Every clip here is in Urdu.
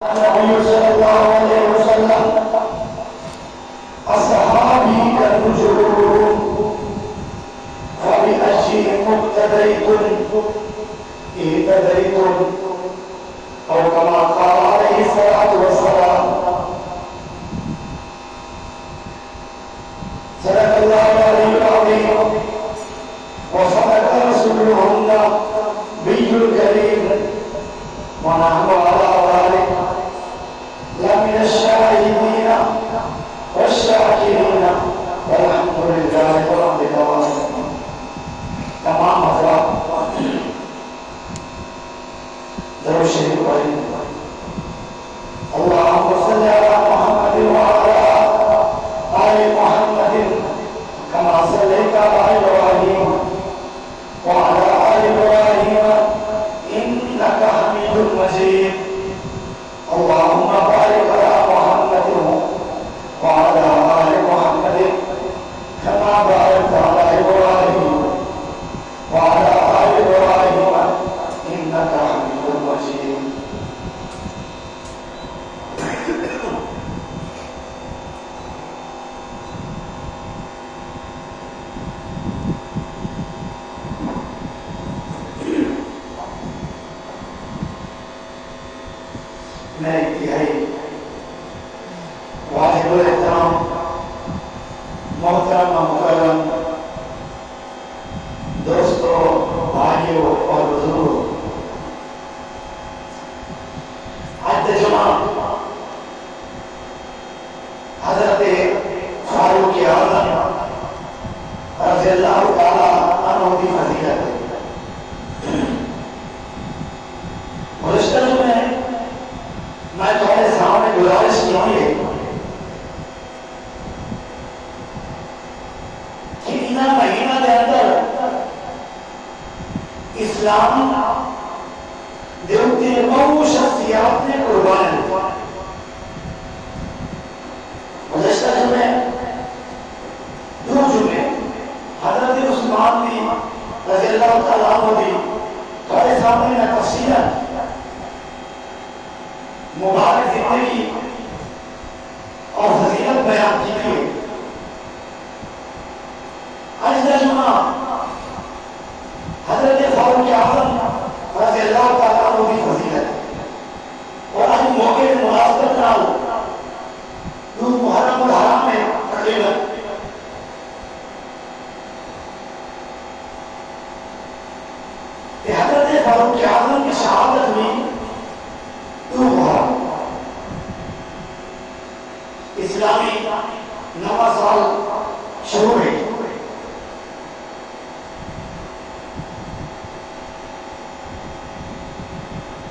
النبي صلى الله عليه وسلم أصحابي كالنجوم فبأيهم اقتديتم اهتديتم أو كما قال عليه الصلاة والسلام. صدق الله العلي العظيم وصدق رسوله النبي الكريم ونحن على ذلك لمن الشاهدين والشاكرين والحمد لله رب العالمين. تمام حضرات درود شریف پڑھیں. اللهم صل على محمد وعلى آل محمد كما صليت على إبراهيم وعلى آل إبراهيم إنك حميد مجيد. اللهم بارك على محمد وعلى آل محمد كما باركت على إبراهيم وعلى آل إبراهيم إنك حميد مجيد. میں انتہائی واجب الاحترام محترم مکرم دوستوں بھائیوں اور بزرگوں، آج ترجمہ حضرت فاروق اعظم رضی اللہ تعالی عنہ کی فضیلت ہے. گزشتہ میں تمہارے سامنے گزارش کی ہے کہ ان مہینہ کے اندر اسلام دیوتے بہت شخصیات نے قربان ہوا. گزشتہ میں دو جمعے حضرت عثمان بھی رضی اللہ تعالیٰ عنہ بھی تمہارے سامنے میں تفصیلاً مبارک زندگی اور فضیلت بیان کی گئی. آج ترجمہ حضرت فاروق اعظم رضی اللہ تعالیٰ عنہ کی فضیلت اور آج موقع مناسبت نال محرم الحرام میں تقریباً حضرت فاروق اعظم کی شہادت ہوئی اسلامی نواں سال شروع ہے.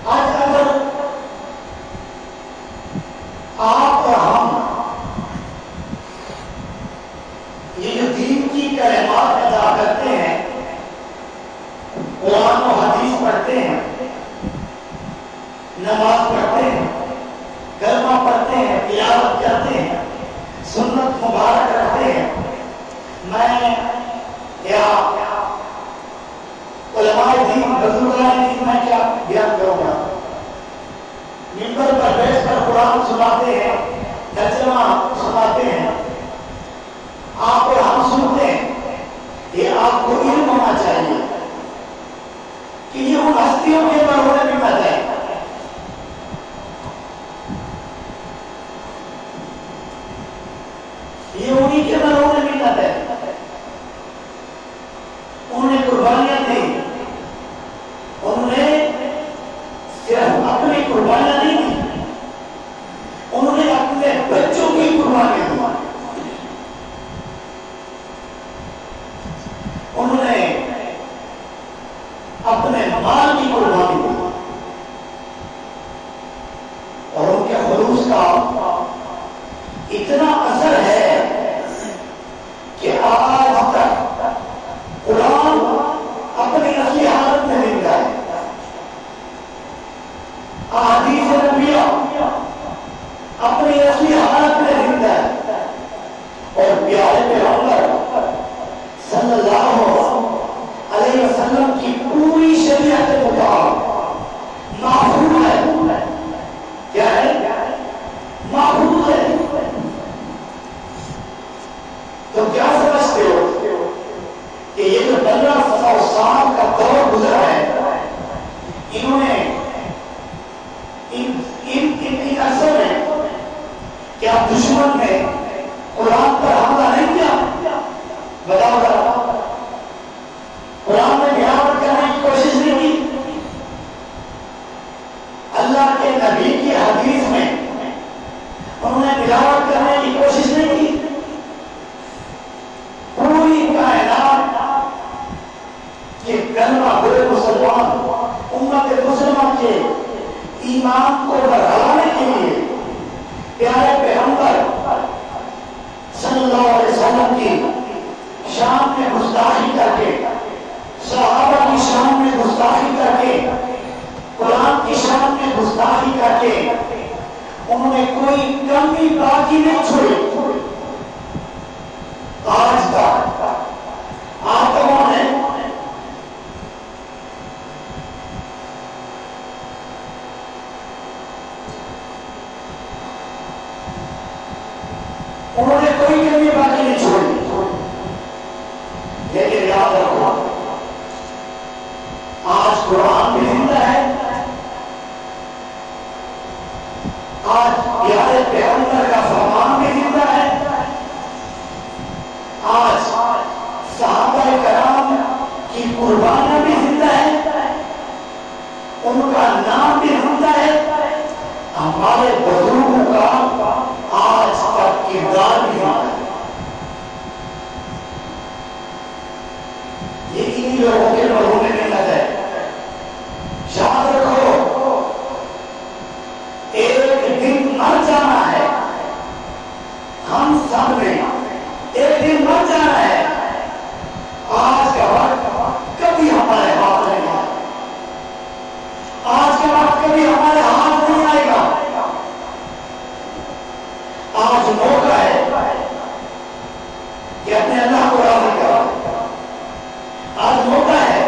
آج اگر آپ اور ہم یہ جو دین کی کلمات ادا کرتے ہیں، قرآن و حدیث پڑھتے ہیں، نماز پڑھتے ہیں، کلمہ پڑھتے ہیں، تلاوت کرتے ہیں، سنت مبارک رکھتے ہیں، میں یا علماء دین بزرگان دین میں کیا بیان کروں گا. منبر پر بیٹھ کر قرآن سناتے ہیں، ترجمہ سناتے ہیں، آپ اور ہم سنتے ہیں. یہ آپ کو علم ہونا چاہیے کہ یہ ان ہستیوں کے بارے میں پتہ ہے. یہ انہی کے بارے میں پتہ ہے. انہوں نے قربانیاں دی. انہوں نے صرف اپنی قربانیاں نہیں دی، انہوں نے اپنے بچوں کی قربانیاں دی. انہوں نے اپنے مال کی قربانی دی. ان عرصے میں کیا دشمن نے قرآن پر حملہ نہیں کیا؟ بتاؤ ذرا، قرآن میں ملاوٹ کرنے کی کوشش نہیں کی؟ اللہ کے نبی کی حدیث میں انہوں نے ملاوٹ کرنے کی کوشش نہیں کی؟ پوری کائنات کے کلمہ گو مسلمان امت مسلمان کے ایمان کو بڑھانے کے لیے پیارے پیغمبر صلی اللہ علیہ وسلم کی شان میں گستاخی کر کے، صحابہ کی شان میں گستاخی کر کے، قرآن کی شان میں گستاخی کر کے انہوں نے کوئی کمی باقی نہیں چھوڑی۔ آج تک آتموں نے انہوں نے کوئی کمی باقی نہیں چھوڑی، لیکن یاد رکھو آج قرآن بھی زندہ ہے، آج پیارے پیغمبر کا فرمان بھی زندہ ہے، آج صحابہ کرام کی قربانیاں بھی زندہ ہے، ان کا نام بھی زندہ ہے، ہمارے بزرگوں کا آج تک کردار بھی زندہ ہے۔ یہ انہی لوگوں کے مرہون میں محنت ہے۔ یاد رکھو ایک دن مر جانا ہے، ہم سب نے ایک دن مر جانا ہے۔ آج کا وقت کبھی ہمارے ہاتھ نہیں آئے، آج کا وقت کبھی ہمارے ہاتھ نہیں آئے گا۔ آج موقع ہے کہ اپنے اللہ کو راضی کرو، آج موقع ہے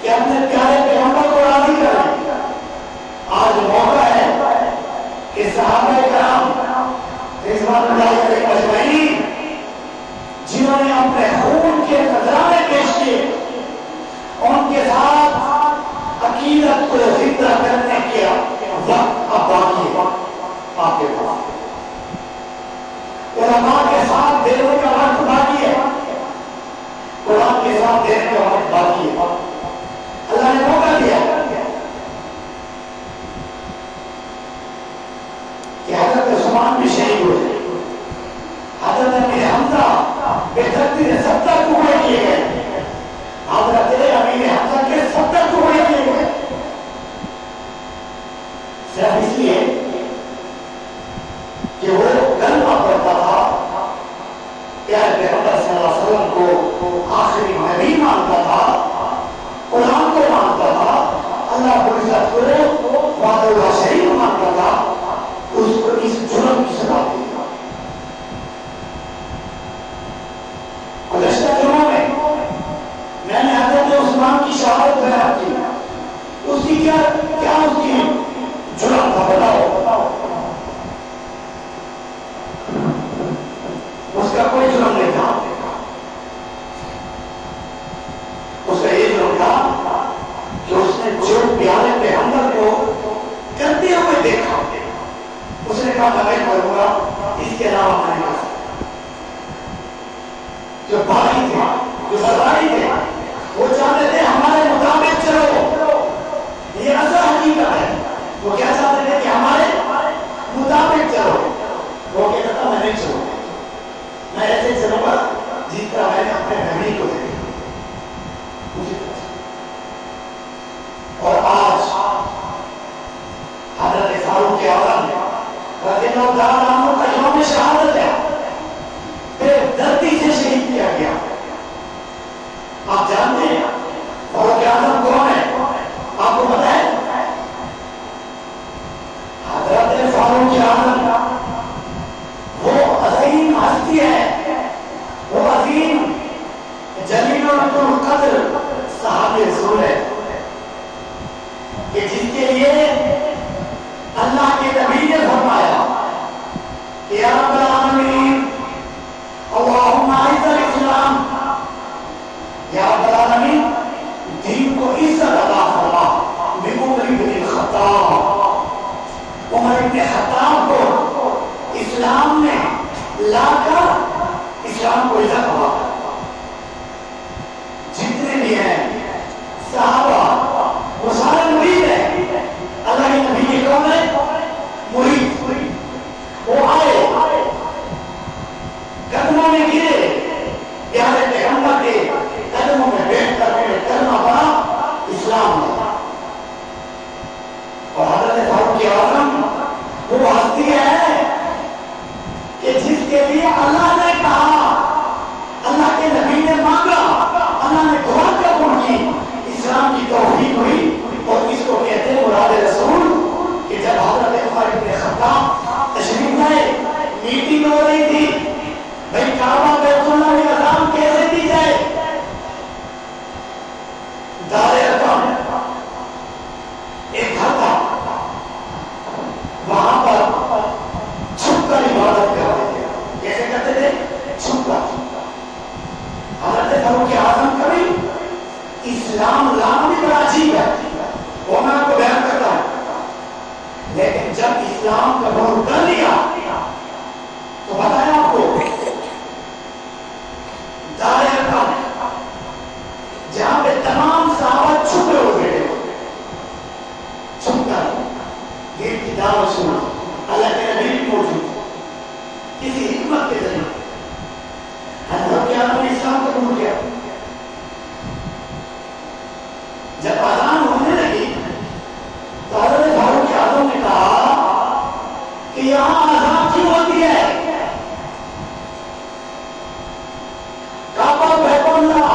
کہ اپنے پیارے پیغمبر کو راضی کریں، آج موقع ہے کہ صحابہ کرام رضوان اللہ علیہم اجمعین جنہوں نے اپنے خون کے نذرانے پیش کیے، ان کے ساتھ عقیدت کو زندہ کرنے کے وقت اب باقی ہے آپ کے پاس، علماء کے ساتھ دینے کا وقت باقی ہے، قرآن کے ساتھ دینے کا وقت باقی ہے۔ اللہ نے موقع دیا کہ حضرت عثمان بھی شہید ہوئے، حضرت امیر حمزہ بے دردی سے 70 ٹکڑے کیے گئے، حضرت امیر حمزہ کے 70 ٹکڑے کیے گئے، صرف اس لیے کہ وہ کلمہ پڑھتا تھا، پیارے پیغمبر صلی اللہ علیہ وسلم کو آخری نبی مانتا تھا، قرآن کو مانتا تھا، اللہ کو عزت کو وعد اللہ شریف مانتا تھا، اس کو اس جرم کی سزا دی۔ گزشتہ دنوں میں نے حضرت عثمان کی شہادت بیان کی، اس کی کیا اس کی جرم تھا بتاؤ؟ اس کا کوئی جرم نہیں تھا، اس کا یہ جرم تھا کہ اس نے جو پیارے پیغمبر کو کرتے ہوئے دیکھا، اس نے کہا میں کروں گا، اس کے علاوہ میں نہیں کر سکتا۔ جو بھائی تھے، جو سرداری تھے، وہ چاہتے تھے ہمارے مطابق چلو، یہ اصل حقیقت ہے، وہ کیا چاہتے تھے کہ ہمارے مطابق چلو، وہ کہتا تھا میں نہیں چلوں، میں ایسے چلوں گا جس طرح میں نے اپنے نبی کو دیکھا۔ اور آج حضرت فاروق اعظم رضی اللہ تعالیٰ عنہ کا یوم شہادت ہے، بے دردی سے شہید کیا گیا۔ آپ جانتے ہیں فاروق اعظم کون ہے؟ آپ کو پتہ ہے؟ حضرت فاروق اعظم وہ عظیم ہستی ہے، وہ عظیم جلیل القدر صحابی رسول ہے کہ جس کے لیے اللہ کے نبی نے فرمایا کہ یا رب العالمین اللہم اعز الاسلام، یا رب العالمین دین کو عزت عطا فرما، بِعُمر بن الخطاب ابن خطاب کو اسلام میں لا کر اسلام کو عزت ہوا. جتنے بھی ہیں صحابہ وہ سارے مرید ہیں. اللہ کے نبی کے کون ہے؟ مرید. وہ آئے قدموں میں گرے, پیارے پیغمبر کے قدموں میں بیٹھ کر کے کلمہ پڑھا, اسلام میں. اور حضرت فاروق اعظم وہ ہستی ہے کہ جس کے لیے اللہ نے کہا, اللہ کے نبی نے مانگا, اللہ نے دعا قبول کی, اسلام کی توفیق ہوئی. اور اس کو کہتے ہیں مراد رسول. کہ جب حضرت عمر بن خطاب تشریف لائے, میٹنگ ہو رہی تھی بھائی کعبہ بیت اللہ میں اذان کیسے دی جائے. دار ارقم ایک گھر تھا, وہاں پر چھپ کر عبادت کرتے تھے. کیسے کرتے تھے؟ چھپ کر. حضرت فاروق اعظم کبھی اسلام لانا بھی بڑا عجیب ہے, وہ میں آپ کو بیان کرتا ہوں. لیکن جب اسلام قبول کر لیا تو بتایا آپ کو دار ارقم جہاں پہ تمام صحابہ چھپے ہو گئے, چھپ کر دین کی دعوت سنا. اللہ کے نبی بھی موجود, کسی حکمت کے ذریعے حضرت کے آدم نے اسلام قبول کیا. جب اذان ہونے لگی تو حضرت فاروق اعظم نے کہا کہ یہاں اذان کیوں ہوتی ہے؟ کعبہ بیت اللہ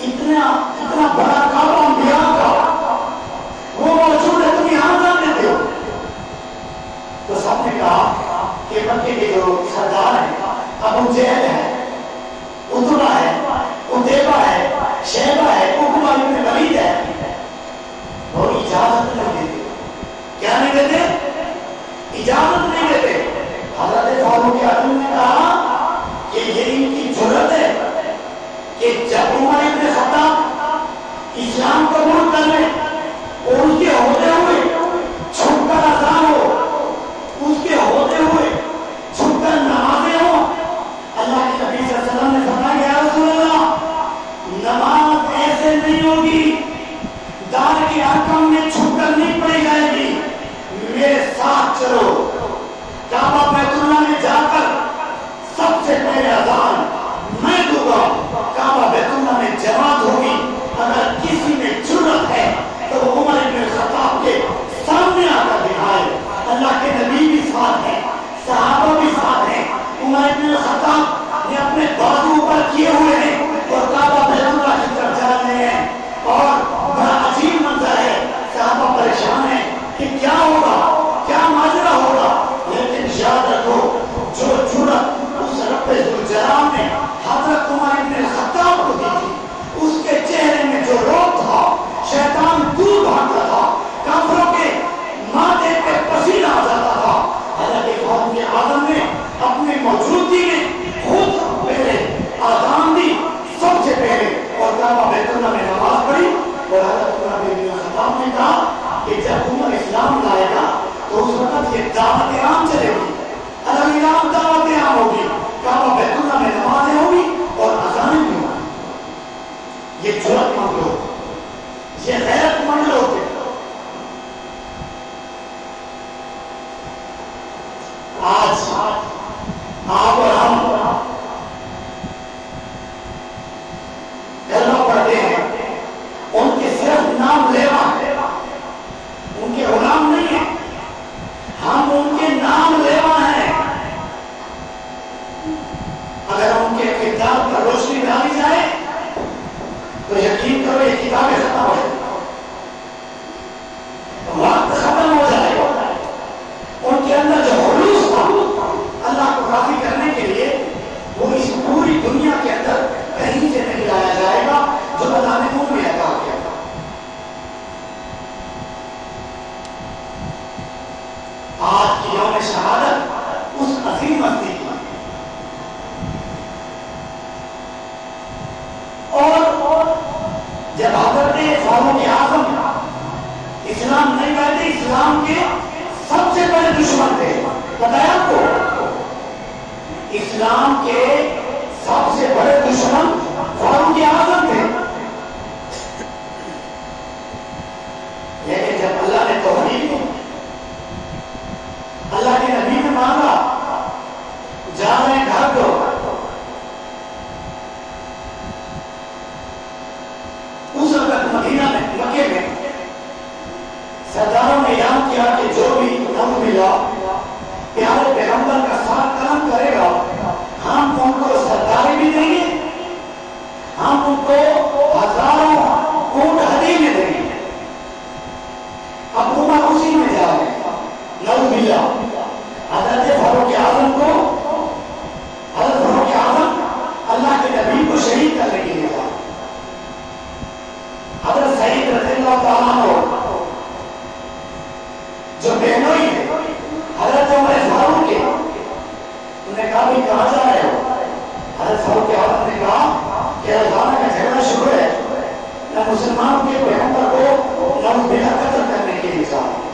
اتنا بڑا کعبہ انبیاء کا وہ موجود ہے, تم یہاں اذان دیتے ہو. تو سب نے کہا کہ مکے کے جو سردار ہیں, ابو جہل ہے, عتبہ ہے, عتیبہ ہے, شیبہ ہے, عقبہ بن ولید ہے, وہ اجازت نہیں دیتے. کیا نہیں دیتے؟ اجازت نہیں دیتے. حضرت فاروق اعظم نے کہا کہ یہ ان کی جرأت ہے کہ جب عمر بن خطاب اسلام قبول کر لیں اور اس کے ہوتے ہوئے چھپ کر اذان ہو, اس کے ہوتے ہوئے چھپ کر نمازیں ہوں. اللہ کے نبی صلی اللہ علیہ وسلم نے فرمایا یا رسول اللہ, نماز ایسے نہیں ہوگی, دار کے ارکم میں چھپ کر نہیں پڑھی جائے گی. میرے ساتھ چلو, کعبہ بیت اللہ میں جا کر سب سے پہلے اذان میں دوں گا. کعبہ بیت اللہ میں جماعت ہوگی. اگر کسی میں جرأت ہے تو وہ عمر بن خطاب کے سامنے آ کر دکھائے. اللہ کے نبی بھی ساتھ ہیں, صحابہ بھی ساتھ ہیں. عمر بن خطاب نے اپنے بازو پر کیے ہوئے ہیں اور کعبہ بیت اللہ کی طرف جا رہے ہیں. اور بڑا عجیب منظر ہے, صحابہ پریشان ہیں کہ کیا ہوگا, کیا ماجرا ہوگا. لیکن یاد رکھو, جو جرأت اس رب ذوالجلال نے حضرت عمر بن خطاب کو دی تھی, اس کے چہرے میں جو روب تھا, شیطان دور بھاگتا تھا, کافروں کے ماتھے پہ پسینہ آ جاتا تھا. حضرت فاروق اعظم نے اپنی موجودگی میں خود پہلے اذان دی سب سے پہلے, اور کعبہ بیت اللہ میں نماز پڑھی. اور حضرت عمر بن خطاب نے کہا کہ جب عمر اسلام لائے گا تو اس وقت یہ دعوت عام چلے گی, الگ دعوت عام ہوگی, کعبہ بیت اللہ میں نمازیں ہوگی اور اذانیں بھی ہوگی. یہ جرأت مند لوگ, یہ غیرت مند لوگ تھے. آج آپ اور ہم کلمہ پڑھتے ہیں, ان کے صرف نام لیوا ہے, ان کے غلام نہیں ہیں, ہم ان کے نام لیوا ہیں. اگر ان کے کتاب پر روشنی ڈالی جائے تو یقین کرو یہ کتابیں ختم ہو جائیں, وقت ختم ہو جائے. ان کے اندر جو خلوص تھا اللہ کو راضی کرنے کے لیے, وہ اس پوری دنیا کے اندر کہیں سے نہیں لایا جائے گا جو اللہ نے منہ میں عطا کیا تھا. آج کی یوم شہادت اس عظیم ہستی کی, اور جب حضرت فاروق اعظم اسلام نہیں لائے, اسلام کے گا، پیارے پیغمبر کا ساتھ قلم کرے گا، ہم ان کو سرداری بھی دیں گے، ہم ان کو ہزاروں اونٹ ہدیے دیں گے۔ اب عمر اسی میں جا رہے ہیں، نعوذ باللہ۔ حضرت فاروق اعظم کو، حضرت فاروق اعظم اللہ کے نبی کو شہید کرنے کے لیے تھا۔ حضرت سعید رضی اللہ تعالیٰ عنہ جو بہنوئی ہے حضرت عمر فاروق کے، انہوں نے کہا بھی کہاں جا رہے ہو؟ حضرت فاروق اعظم نے کہا کہ اللہ کا جھگڑا شروع ہے، میں مسلمانوں کے پیغمبر کو نعوذ باللہ قتل کرنے کے لیے جا رہا ہوں۔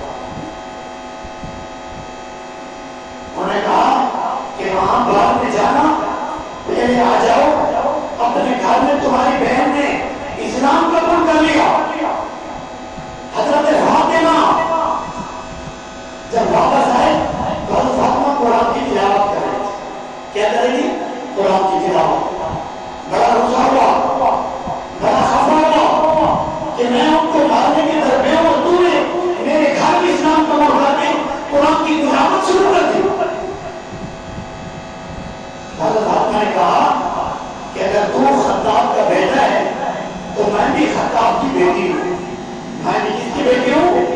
انہوں نے کہا کہ وہاں بعد میں جانا، پہلے آ جاؤ، اپنے گھر میں تمہاری بہن نے اسلام قبول کر لیا۔ حضرت فاطمہ جب واپس آئے تو حضرت فاطمہ قرآن کی تلاوت کر رہی تھی۔ کیا کر رہی تھی؟ قرآن کی تلاوت۔ بڑا غصہ ہوا، بڑا خفا ہوا کہ میں ان کو مارنے کے درمیان اور تو نے میرے گھر میں اسلام قبول کر کے قرآن کی تلاوت شروع کر دی۔ حضرت فاطمہ نے کہا کہ اگر تو خطاب کا بیٹا ہے تو میں بھی خطاب کی بیٹی ہوں۔ میں بھی کس کی بیٹی ہوں؟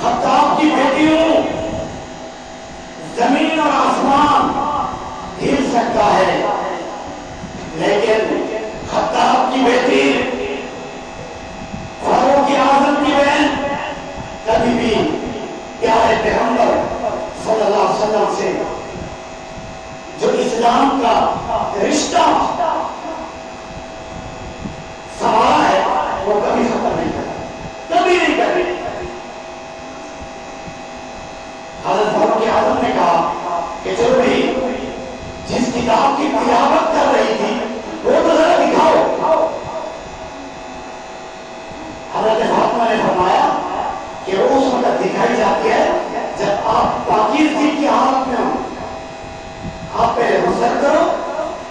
خطاب کی بیٹی ہوں۔ زمین اور آسمان ہل سکتا ہے لیکن خطاب کی بیٹی، فاروق اعظم کی بہن کبھی بھی پیارے پیغمبر صلی اللہ علیہ وسلم سے جو اسلام کا رشتہ سوال ہے وہ کبھی ختم نہیں کرتا، کبھی نہیں کرے۔ حضرت فاروق اعظم نے کہا کہ چلو بھائی، جس کتاب کی تلاوت کر رہی تھی وہ تو ذرا دکھاؤ۔ حضرت فاطمہ نے فرمایا کہ وہ اس وقت دکھائی جاتی ہے جب آپ پاکیزگی کی حالت میں ہوں۔ آپ پہلے غسل کرو،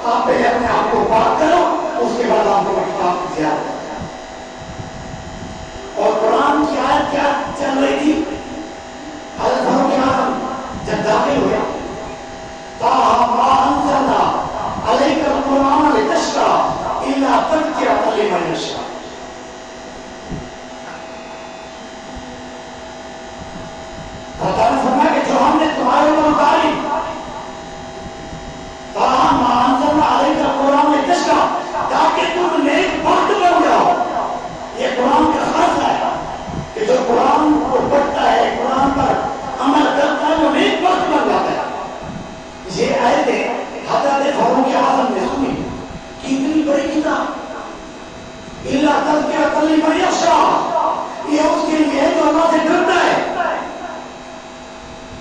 آپ پہلے اپنے آپ کو پاک کرو، اس کے بعد آپ کو کتاب کی زیارت کرو۔ اور قرآن کی آیت کیا چل رہی تھی؟ حضرت فاروق اعظم جب داخل ہوئے، طٰہٰ مَا أَنزَلْنَا عَلَيْكَ الْقُرْآنَ لِتَشْقَىٰ إِلَّا تَذْكِرَةً لِمَن يَخْشَىٰ۔ اللہ نے فرمایا کہ جو ہم نے تمہارے اوپر اتاری، طٰہٰ مَا أَنزَلْنَا عَلَيْكَ الْقُرْآنَ لِتَشْقَىٰ، تاکہ تم نیک بخت بن جاؤ۔ یہ قرآن کا خاص ہے کہ جو قرآن کو پڑھتا ہے، قرآن پر عمل کرتا ہے، وہ نیک بخت بن جاتا ہے۔ یہ آیتیں حضرت فاروق اعظم نے سنی کہ اتنی بڑی کتاب، إِلَّا تَذْكِرَةً لِمَن يَخْشَىٰ، یہ اس کے لیے ہے جو اللہ سے ڈرتا ہے۔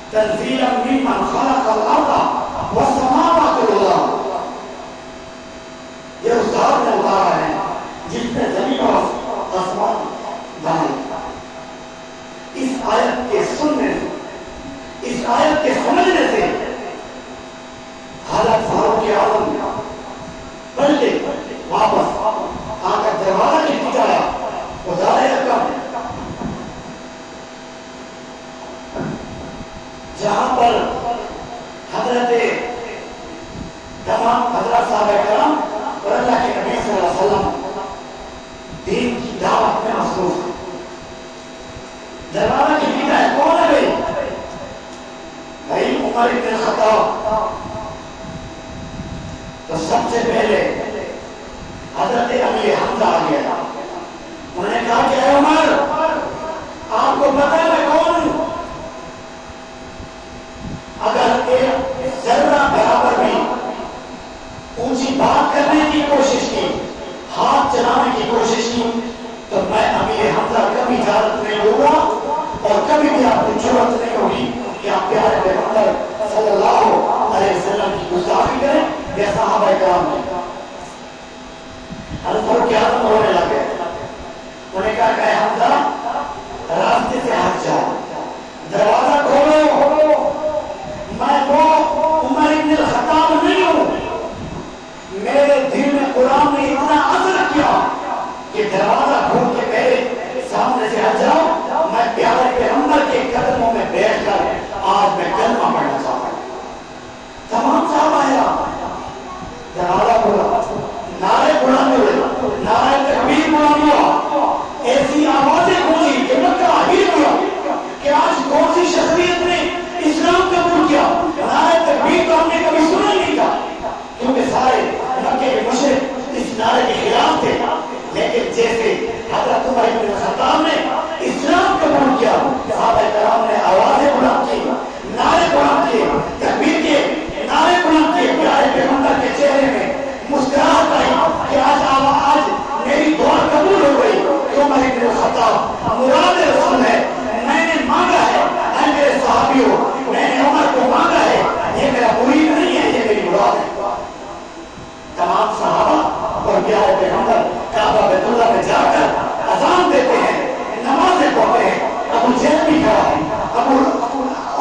تنزیلا ممن خلق الارض والسماوات والارض، یہ اس ذات نے اتارا ہے جس نے زمین اور آسمان بنائے۔ اس آیت کے سننے، اس آیت کے سمجھنے سے حضرت فاروق اعظم بلکہ واپس آ کر دروازہ کھٹکھٹایا، خدائے اکرم، جہاں پر حضرت تمام حضرت صحابہ کرام اور اللہ کے نبی صلی اللہ علیہ وسلم دین کی دعوت میں مصروف ہیں۔ دروازہ کھٹکھٹایا، کون ہے بھائی؟ بھائی عمر بن الخطاب۔ تو سب سے پہلے حضرت امیر حمزہ آ گیا، انہوں نے کہا کہ اے عمر، آپ کو پتہ ہے میں کون ہوں؟ اگر ایک ذرہ برابر بھی اونچی بات کرنے کی کوشش کی، ہاتھ چلانے کی کوشش کی، تو میں امیر حمزہ کبھی اجازت نہیں دوں گا اور کبھی بھی آپ کو ضرورت نہیں ہوگی کہ آپ پیارے پیغمبر صلی اللہ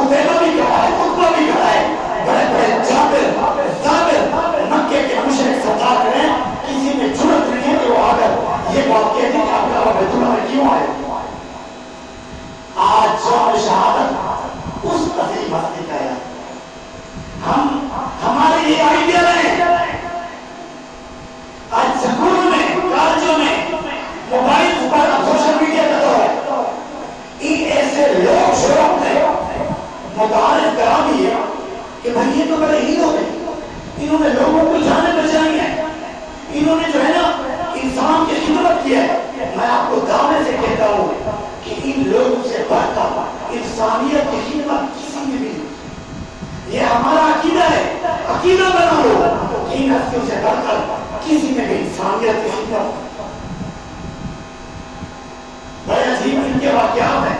خبیبہ بھی کھڑا ہے, عتبہ بھی کھڑا ہے, بڑے بڑے جابر زابر مکے کے مشرک سردار کریں, کسی میں جرت نہیں ہے کہ وہ آگر یہ بات کہتے کہ آپ کا بیت اللہ میں کیوں آئے. آج جواب شہادت اس عظیم ہستی کا ہے. ہمارے یہ آئیڈیا ہے. آج سکولوں میں, کالجوں میں, موبائل پر, سوشل میڈیا کا دور ہے. ان ایسے لوگ شروع نے متعارف کرا دیے کہ بھائی یہ تو بڑے ہیرو ہیں, انہوں نے لوگوں کو جانیں بچائی ہیں, انہوں نے جو ہے نا انسان کی خدمت کی ہے. میں آپ کو دعوے سے کہتا ہوں کہ ان لوگوں سے بڑھ کر انسانیت کی خدمت کسی میں بھی نہیں. یہ ہمارا عقیدہ ہے, عقیدہ بنا لو کہ ان ہستیوں سے بڑھ کر کسی میں بھی انسانیت کی خدمت. بڑے عجیب ان کے واقعات ہیں.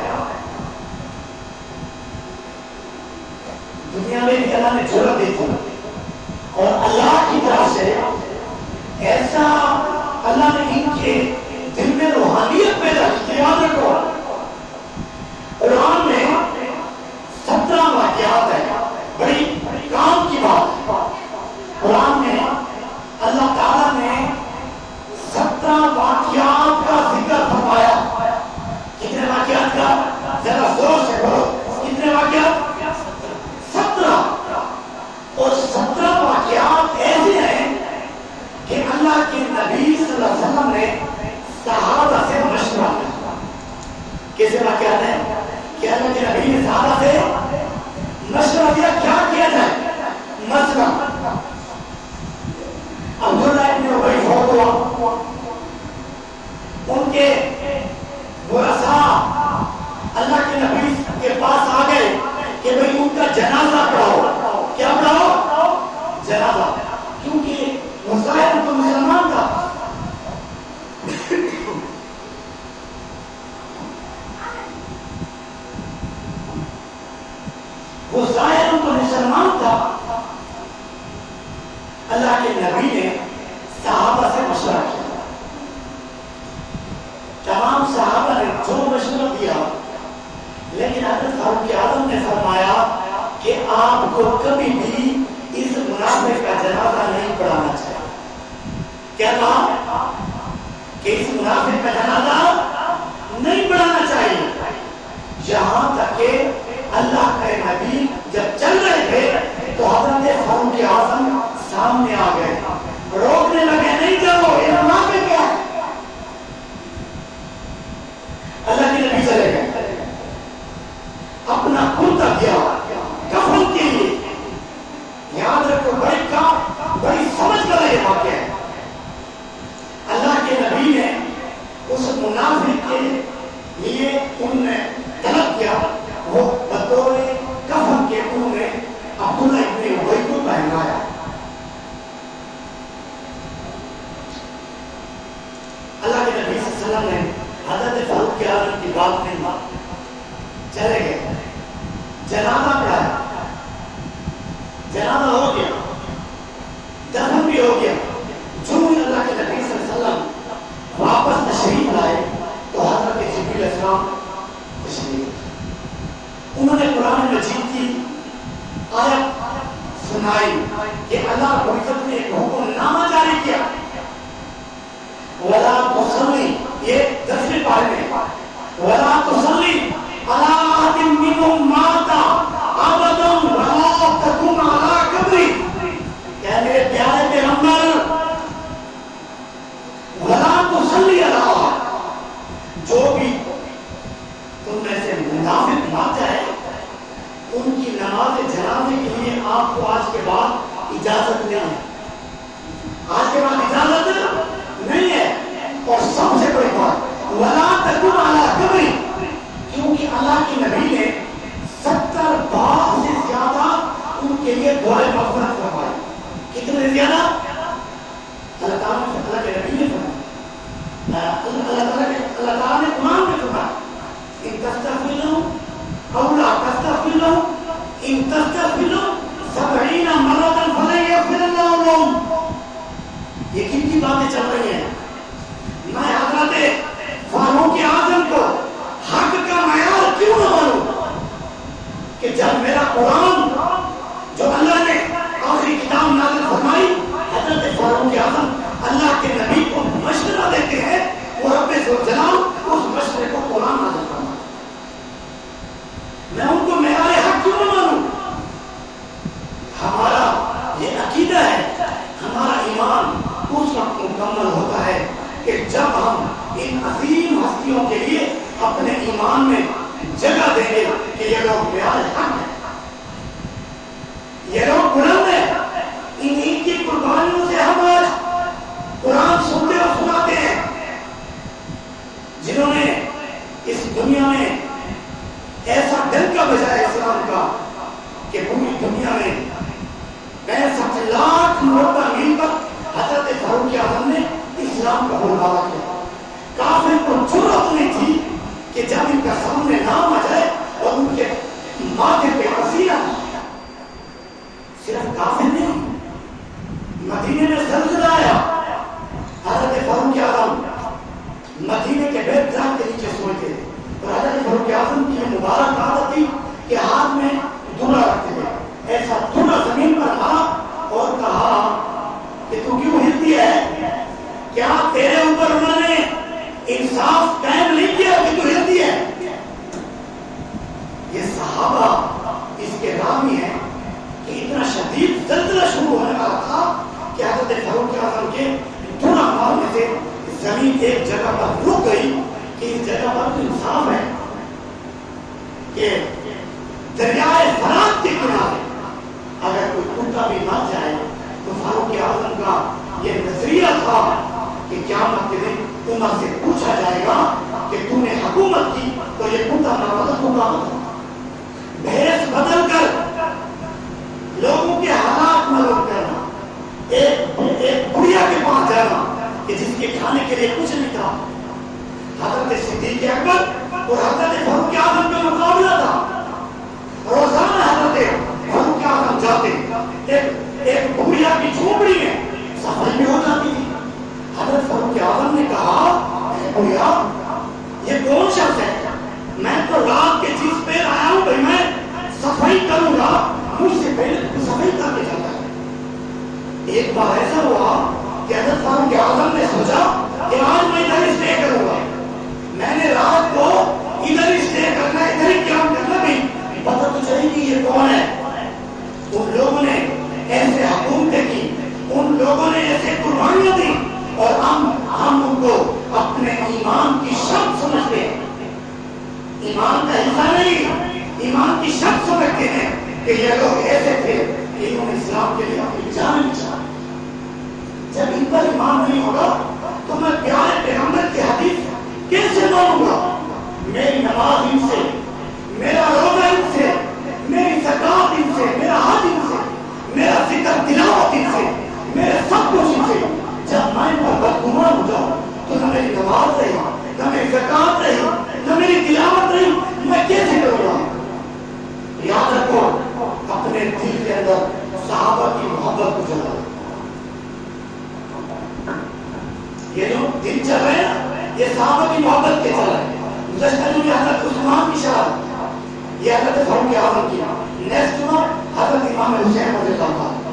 دنیا میں بھی اللہ نے جرت دی تھی اور اللہ کی طرف سے ایسا اللہ نے ان کے دل میں روحانیت پیدا کی. یاد رکھو قرآن میں 17 واقعات ہیں, بڑی کام کی بات. قرآن میں اللہ تعالیٰ نے 17 واقعات کا ذکر فرمایا. کتنے واقعات کا؟ ذرا زور سے بولو, کتنے واقعات؟ 17. اور 17 واقعات ایسے ہیں کہ اللہ کے نبی صلی اللہ علیہ وسلم نے صحابہ سے مشورہ کیا. کیسے واقعات ہیں کہ اللہ کے نبی نے صحابہ سے مشورہ دیا کیا کیا جائے. مثلا عبداللہ ابن ابی فوت ہوا, ان کے ورثاء اللہ کے نبی کے پاس آ گئے کہ بھئی ان کا جنازہ پڑھاؤ. کیا پڑھاؤ؟ جنازہ. کیونکہ وہ ظاہر تو مسلمان تھا. وہ ظاہر تو مسلمان تھا. اللہ کے نبی نے صحابہ سے مشورہ کیا. تمام صحابہ نے جو مشورہ دیا, لیکن حضرت فاروق اعظم نے فرمایا کہ آپ کو کبھی بھی اس منافق کا جنازہ نہیں پڑھانا چاہیے. کیا کہا؟ کہ اس منافق کا جنازہ نہیں پڑھانا چاہیے. یہاں تک کہ اللہ کے نبی جب چل رہے تھے تو حضرت فاروق اعظم سامنے آ گئے, روکنے لگے, نہیں جاؤ, یہ منافق ہے. اللہ کے نبی چلے گئے, اپنا کرتا کیا کفن کے لیے. یاد رکھو بڑی سمجھ کر یہ واقعہ ہے. اللہ کے نبی نے اس منافق کے لیے ان نے طلب کیا, وہ بطور کفن کے انہوں نے عبداللہ ابن ابی کو پہنایا. اللہ کے نبی صلی اللہ علیہ وسلم نے حضرت فاروق اعظم کی بات نہیں مانی, چلے گئے, جنازہ پڑھایا, جنازہ ہو گیا, دفن بھی ہو گیا. جو اللہ کے نبی صلی اللہ علیہ وسلم واپس تشریف لائے تو حضرت جبریل علیہ السلام تشریف, انہوں نے قرآن مجید کی آیت سنائی کہ اللہ رب العزت نے ایک حکم نامہ جاری کیا. وَلَا تُصَلِّ, یہ 10ویں پارے میں, وَلَا تُصَلِّ عَلَىٰ أَحَدٍ مِّنْهُمْ مَاتَ أَبَدًا وَلَا تَقُمْ عَلَىٰ قَبْرِهِ. کہ میرے پیارے پیغمبر, وَلَا تُصَلِّ عَلَىٰ أَحَدٍ, جو بھی تم میں سے منافق مر جائے ان کی نماز جنازے کے لیے آپ کو آج کے بعد اجازت نہیں ہے. آج کے بعد اجازت نہیں ہے. اور سب سے بڑی بات, وَلَا تَقُمْ عَلَىٰ قَبْرِهِ, کیونکہ اللہ کے نبی نے 70 بار سے زیادہ ان کے لیے دعائے مغفرت فرمائی. کتنے زیادہ؟ اللہ تعالیٰ کے نبی نے فرمایا, اللہ تعالیٰ نے قرآن میں فرمایا, ان تستغفر لهم او لا تستغفر لهم ان تستغفر لهم 70 مرة فلن يغفر الله لهم. یہ کن کی باتیں چل رہی ہیں؟ میں حضرت فاروق اعظم کو حق کا معیار کیوں نہ مانوں کہ جب میرا قرآن جو اللہ نے آخری کتاب نازل فرمائی، حضرت فاروق اعظم اللہ کے نبی کو مشورہ دیتے ہیں، وہ رب ذوالجلال اس مشورے کو قرآن نازل فرماتا۔ میں ان کو معیار حق کیوں نہ مانوں؟ ہمارا یہ عقیدہ ہے، ہمارا ایمان اس وقت مکمل ہوتا ہے کہ جب ہم ان عظیم ہستیوں کے لیے اپنے ایمان میں جگہ دیں گے کہ یہ لوگ معیار حق ہیں، یہ لوگ بلند ہیں، انہیں کی قربانیوں سے ہم آج قرآن سنتے اور سناتے ہیں، جنہوں نے اس دنیا میں ایسا ڈنکا بجایا اسلام کا کہ پوری دنیا میں 65 لاکھ مرتبہ مل کر حضرت فاروق اعظم نے اسلام کا بلوالا کیا۔ کافر کو جرأت نہیں تھی کہ جب ان کا سامنے نام آ جائے اور ان کے ماتھے پہ پسینہ، صرف کافر نہیں، مدینے میں زلزلہ آیا، حضرت فاروق اعظم مدینے کے بیت درخت کے نیچے سوئے تھے، اور حضرت فاروق اعظم کی مبارک عادت تھی کہ ہاتھ میں دھونا رکھتے تھے، ایسا دھونا زمین پر مارا اور کہا کہ تو کیوں ہلتی ہے؟ کیا تیرے اوپر انہوں نے انصاف قائم نہیں کیا کہ تو ہلتی ہے؟ یہ صحابہ اس کے راوی ہیں کہ اتنا شدید زلزلہ شروع ہونے والا تھا کہ حضرت فاروق اعظم کے دھونا مارنے سے زمین ایک جگہ پر رک گئی کہ اس جگہ پر تو انصاف ہے کہ دریائے فرات کے کنارے اگر کوئی کتا بھی مر جائے تو فاروق اعظم کا یہ نظریہ تھا کہ قیامت کے دن عمر سے پوچھا جائے گا کہ تو نے حکومت کی تو یہ کتا نامزد ہوگا، بھیس بدل کر لوگوں کے حالات معلوم کرنا، ایک بڑھیا کے پاس جانا کہ جس کے کھانے کے لیے کچھ نہیں تھا، حضرت صدیق اکبر اور حضرت فاروق اعظم کا مقابلہ تھا۔ روزانہ حضرت فاروق اعظم جاتے، ایک بھوڑیا کی جھوپڑی میں صفائی بھی ہو جاتی تھی۔ حضرت فاروق اعظم نے کہا، بھوڑیا یہ کون شخص ہے؟ میں تو رات کے جس پہ آیا ہوں بھائی میں صفائی کروں گا، مجھ سے پہلے تو صفائی کر کے جاتا ہے۔ ایک بار ایسا ہوا کہ حضرت فاروق اعظم نے سوچا کہ آج میں ادھر اسٹے کروں گا، میں نے رات کو ادھر اسٹے کرنا، ادھر ہی قیام کرنا، بھی پتہ تو چلے گی یہ کون ہے۔ ان لوگوں نے ایسے حکومتیں کی، ان لوگوں نے ایسے قربانیاں دی، اور ہم ان کو اپنے ایمان کی شرط سمجھتے ہیں، ایمان کا حصہ نہیں، ایمان کی شرط سمجھتے ہیں کہ یہ لوگ ایسے تھے کہ انہوں نے اسلام کے لیے اپنی جان بچائی۔ جب ان پر ایمان نہیں ہوگا تو میں پیارے پیغمبر کی حدیث کیسے مانوں گا؟ میری نماز ان سے، میرا روزہ ان سے، میری زکات ان سے، میرا حج ان سے، میرا ذکر تلاوت ان سے، میرے سب کچھ ان سے۔ جب میں ان پر بدگمان ہو جاؤں تو نہ میری نماز رہی، نہ میری زکات رہی، نہ میری تلاوت رہی، میں کیسے کروں گا؟ یاد رکھو، اپنے دل کے اندر صحابہ کی محبت کو جلا، یہ جو دن چل رہے ہیں یہ صحابہ کی محبت کے چل رہے ہیں۔ گزشتہ جمعہ حضرت عثمان کی شہادت، یہ حضرت فاروق اعظم کی، نیکسٹ جمعہ حضرت امام حسین رضی اللہ عنہ۔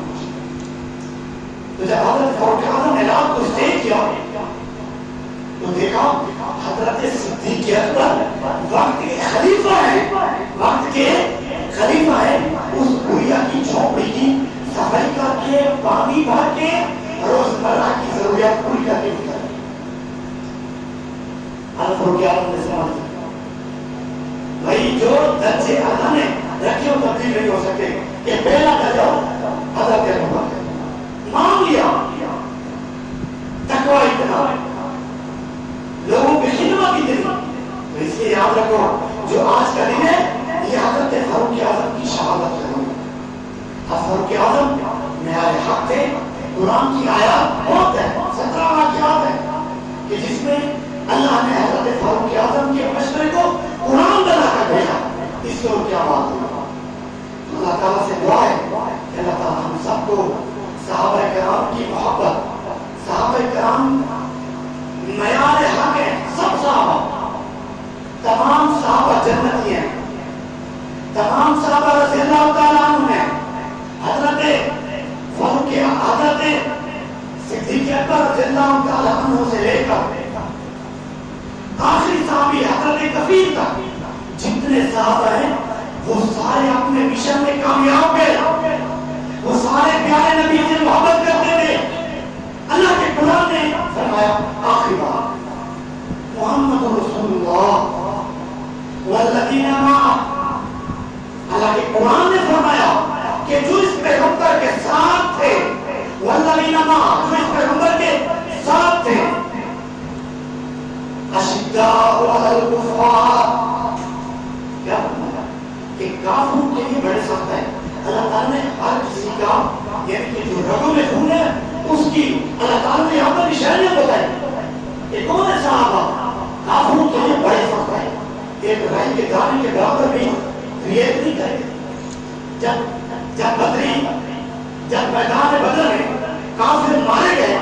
تو جب حضرت فاروق اعظم نے رات کو اسٹے کیا تو دیکھا حضرت صدیق اکبر وقت کے خلیفہ ہیں، وقت کے خلیفہ ہیں، اس بھوڑیا کی جھونپڑی کی صفائی کر کے، پانی بھر کے، روزمرہ کی ضروریات پوری کرنے کی۔ حضرت فاروق اعظم نے سمجھ لیا بھائی جو درجے اللہ نے رکھے وہ تبدیل نہیں ہو سکتے، کہ پہلا درجہ حضرت ابوبکر مان لیا، تقوی اتنا، لوگوں کی خدمت اتنی۔ تو اس لیے یاد رکھو جو آج کا دن ہے یہ حضرت فاروق اعظم کی شہادت ہے۔ حضرت فاروق اعظم معیار حق تھے، قرآن کی آیات بہت ہے، 17 واقعات ہیں کہ جس میں اللہ نے حضرت فاروق اعظم کے مشورے کو قرآن بنا کر بھیجا، اس سے اور کیا بات ہوگا۔ اللہ تعالیٰ سے دعا ہے کہ اللہ تعالیٰ ہم سب کو صحابہ کرام کی محبت، صحابہ کرام معیار حق ہے، سب صحابہ، تمام صحابہ جنتی ہیں، تمام صحابہ سفیر تک جتنے صحابہ ہیں وہ سارے اپنے مشن میں کامیاب گئے، وہ سارے پیارے نبی سے محبت کرتے تھے۔ اللہ کے قرآن نے فرمایا آخری بات محمد رسول اللہ والذین معہ، اللہ کے قرآن نے فرمایا کہ جو اس پیغمبر کے ساتھ تھے، والذین معہ، جو اس پیغمبر کے ساتھ تھے، اشداء علی الکفار، کیا فرمایا کہ کافروں کے لیے بڑے سخت ہے۔ اللہ تعالیٰ نے ہر کسی کا یعنی کہ جو رگوں میں خون ہے اس کی اللہ تعالیٰ نے یہاں پر نشانیاں بتائی کہ کون ہے صحابہ کافروں کے لیے بڑے سخت ہے، ایک رائی کے دانے کے برابر بھی ریت نہیں کرے۔ جب میدان بدر میں کافر مارے گئے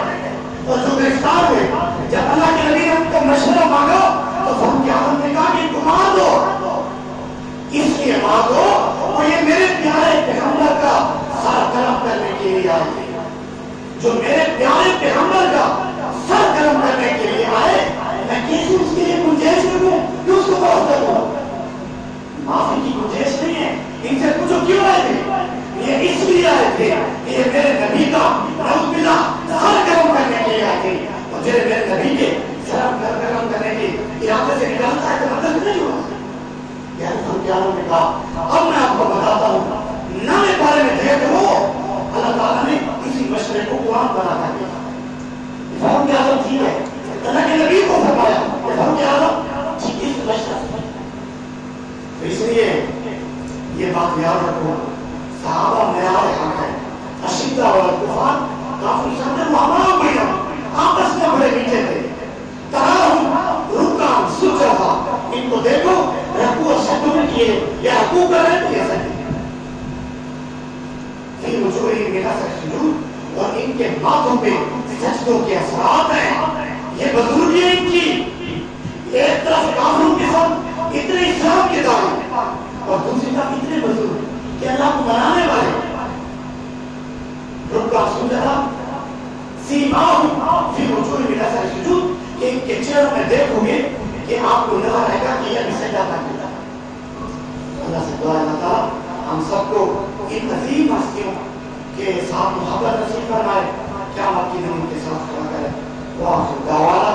اور جو گرفتار ہوئے، جب اللہ کے نبی نے ان کو مشورہ مانگا تو فاروق اعظم نے کہا کہ ان کو مار دو، اس لیے مار دو اور یہ میرے پیارے پیغمبر کا سر قلم کرنے کے لیے آئے تھے، جو میرے پیارے پیغمبر کا سر قلم کرنے کے لیے آئے، میں کیسے اس کے لیے گنجائش کروں کہ اس کو معاف کر دوں؟ معافی کی گنجائش نہیں ہے۔ ان سے پوچھو کیوں آئے تھے؟ یہ اس لیے آئے تھے کہ یہ میرے نبی کا نعوذ باللہ سر قلم کرنے کے لیے آئے تھے، اور میرے نبی کے سر قلم کرنے کے ارادے سے نکالتا ہے تو مطلب نہیں ہوا۔ نے کہا اب میں آپ کو بتاتا ہوں، نئے بارے میں دیکھ لو، اللہ تعالیٰ نے اسی مشورے کو قرآن بنا کر دیا۔ فاروق اعظم ٹھیک ہے، اللہ کے نبی کو فرمایا کہ فاروق اعظم ٹھیک اس مشورے سے، اس لیے یہ بات یاد رکھو، صحابہ معیار حق ہے، اشداء علی الکفار، کافر سب معاملہ بڑھیا آپس میں بڑے میٹھے تھے، تراہم رکعا سجدا، ان کو دیکھو رکوع اور سجدوں میں کیے یا رکوع کر رہے تھے ایسا نہیں، فی وجوہہم من اثر السجود، اور ان کے ماتھوں پہ سجدوں کے اثرات ہیں۔ یہ بزرگی ہے ان کی، ایک طرف کافروں کے ساتھ اتنے اسلام کے دعوے اور دوسری طرف اتنے بزرگ کہ اللہ کو منانے والے، رکعا سجدا سیماہم فی وجوہہم من اثر السجود، کہ ان کے چہروں میں دیکھو گے کہ آپ کو نظر آئے گا کہ یہ بھی سجدہ کرتا ہے۔ اللہ سے دعا اللہ تعالیٰ ہم سب کو ان عظیم ہستیوں کے ساتھ محبت نصیب فرمائے، قیامت کے دن ان کے ساتھ کھڑا کرے۔ وآخر دعوانا